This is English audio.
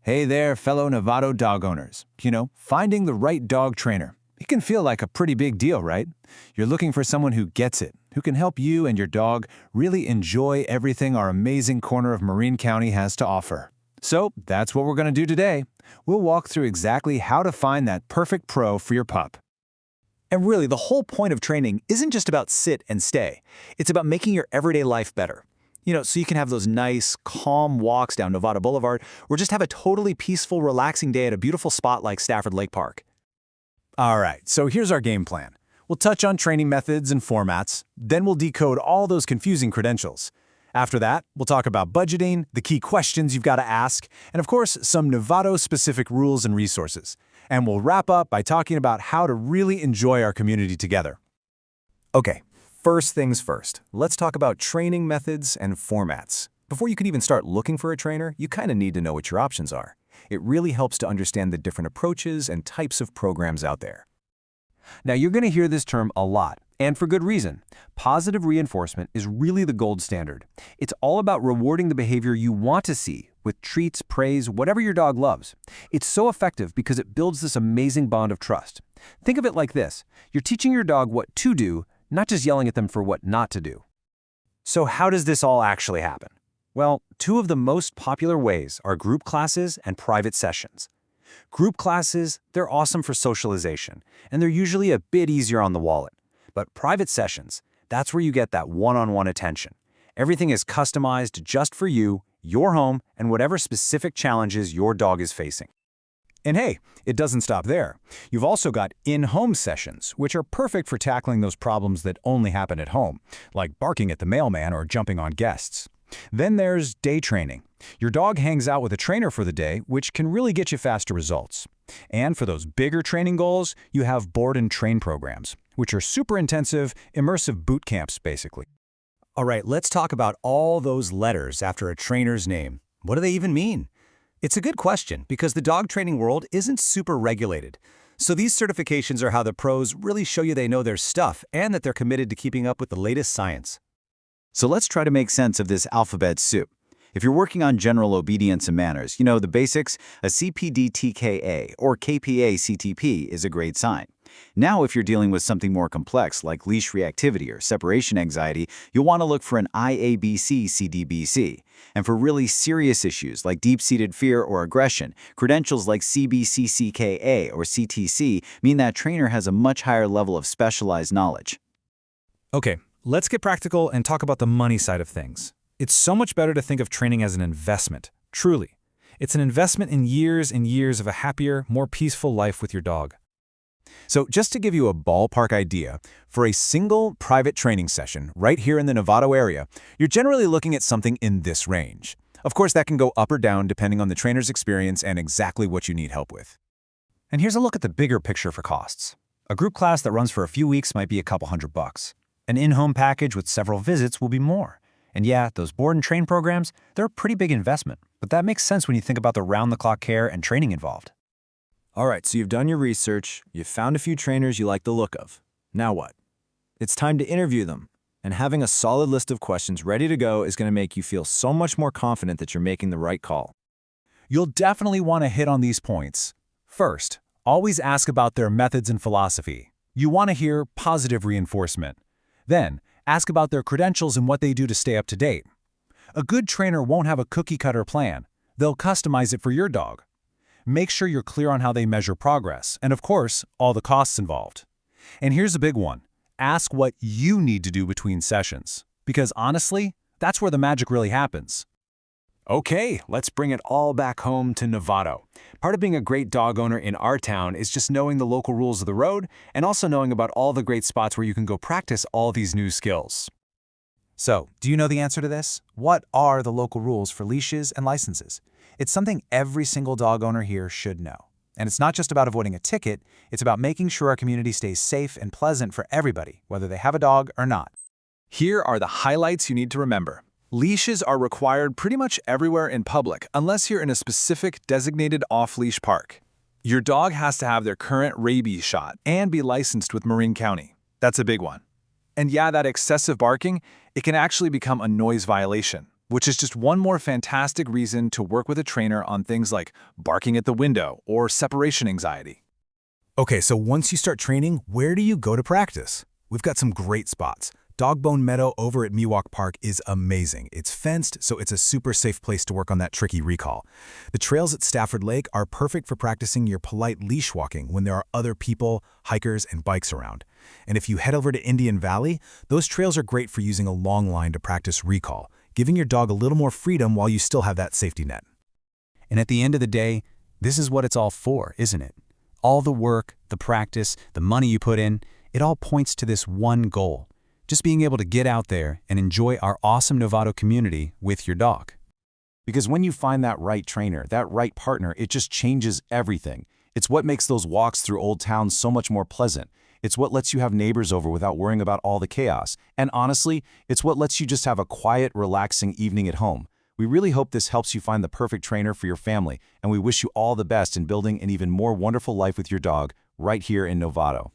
Hey there, fellow Novato dog owners. Finding the right dog trainer. It can feel like a pretty big deal, right? You're looking for someone who gets it, who can help you and your dog really enjoy everything our amazing corner of Marin County has to offer. So that's what we're going to do today. We'll walk through exactly how to find that perfect pro for your pup. And really, the whole point of training isn't just about sit and stay. It's about making your everyday life better. So you can have those nice, calm walks down Novato Boulevard, or just have a totally peaceful, relaxing day at a beautiful spot like Stafford Lake Park. All right, so here's our game plan. We'll touch on training methods and formats, then we'll decode all those confusing credentials. After that, we'll talk about budgeting, the key questions you've got to ask, and of course, some Novato-specific rules and resources. And we'll wrap up by talking about how to really enjoy our community together. Okay, first things first. Let's talk about training methods and formats. Before you can even start looking for a trainer, you kind of need to know what your options are. It really helps to understand the different approaches and types of programs out there. Now, you're going to hear this term a lot, and for good reason. Positive reinforcement is really the gold standard. It's all about rewarding the behavior you want to see with treats, praise, whatever your dog loves. It's so effective because it builds this amazing bond of trust. Think of it like this. You're teaching your dog what to do, not just yelling at them for what not to do. So how does this all actually happen? Well, two of the most popular ways are group classes and private sessions. Group classes, they're awesome for socialization, and they're usually a bit easier on the wallet. But private sessions, that's where you get that one-on-one attention. Everything is customized just for you, your home, and whatever specific challenges your dog is facing. And hey, it doesn't stop there. You've also got in-home sessions, which are perfect for tackling those problems that only happen at home, like barking at the mailman or jumping on guests. Then there's day training. Your dog hangs out with a trainer for the day, which can really get you faster results. And for those bigger training goals, you have board and train programs, which are super intensive, immersive boot camps, basically. All right, let's talk about all those letters after a trainer's name. What do they even mean? It's a good question because the dog training world isn't super regulated. So these certifications are how the pros really show you they know their stuff and that they're committed to keeping up with the latest science. So let's try to make sense of this alphabet soup. If you're working on general obedience and manners, the basics, a CPD-TKA or KPA-CTP is a great sign. Now, if you're dealing with something more complex like leash reactivity or separation anxiety, you'll want to look for an IABC-CDBC. And for really serious issues like deep-seated fear or aggression, credentials like CBCCKA or CTC mean that trainer has a much higher level of specialized knowledge. Okay, let's get practical and talk about the money side of things. It's so much better to think of training as an investment, truly. It's an investment in years and years of a happier, more peaceful life with your dog. So just to give you a ballpark idea, for a single private training session right here in the Novato area, you're generally looking at something in this range. Of course, that can go up or down depending on the trainer's experience and exactly what you need help with. And here's a look at the bigger picture for costs. A group class that runs for a few weeks might be a couple $100. An in-home package with several visits will be more. And yeah, those board and train programs, they're a pretty big investment, but that makes sense when you think about the round-the-clock care and training involved. All right, so you've done your research, you've found a few trainers you like the look of. Now what? It's time to interview them, and having a solid list of questions ready to go is going to make you feel so much more confident that you're making the right call. You'll definitely want to hit on these points. First, always ask about their methods and philosophy. You want to hear positive reinforcement. Then, ask about their credentials and what they do to stay up to date. A good trainer won't have a cookie-cutter plan. They'll customize it for your dog. Make sure you're clear on how they measure progress, and of course, all the costs involved. And here's a big one. Ask what you need to do between sessions. Because honestly, that's where the magic really happens. Okay, let's bring it all back home to Novato. Part of being a great dog owner in our town is just knowing the local rules of the road and also knowing about all the great spots where you can go practice all these new skills. So, do you know the answer to this? What are the local rules for leashes and licenses? It's something every single dog owner here should know. And it's not just about avoiding a ticket, it's about making sure our community stays safe and pleasant for everybody, whether they have a dog or not. Here are the highlights you need to remember. Leashes are required pretty much everywhere in public, unless you're in a specific designated off-leash park. Your dog has to have their current rabies shot and be licensed with Marin County. That's a big one. And yeah, that excessive barking, it can actually become a noise violation. which is just one more fantastic reason to work with a trainer on things like barking at the window or separation anxiety. Okay, so once you start training, where do you go to practice? We've got some great spots. Dogbone Meadow over at Miwok Park is amazing. It's fenced, so it's a super safe place to work on that tricky recall. The trails at Stafford Lake are perfect for practicing your polite leash walking when there are other people, hikers, and bikes around. And if you head over to Indian Valley, those trails are great for using a long line to practice recall, giving your dog a little more freedom while you still have that safety net. And at the end of the day, this is what it's all for, isn't it? All the work, the practice, the money you put in, it all points to this one goal. Just being able to get out there and enjoy our awesome Novato community with your dog. Because when you find that right trainer, that right partner, it just changes everything. It's what makes those walks through old towns so much more pleasant. It's what lets you have neighbors over without worrying about all the chaos. And honestly, it's what lets you just have a quiet, relaxing evening at home. We really hope this helps you find the perfect trainer for your family, and we wish you all the best in building an even more wonderful life with your dog right here in Novato.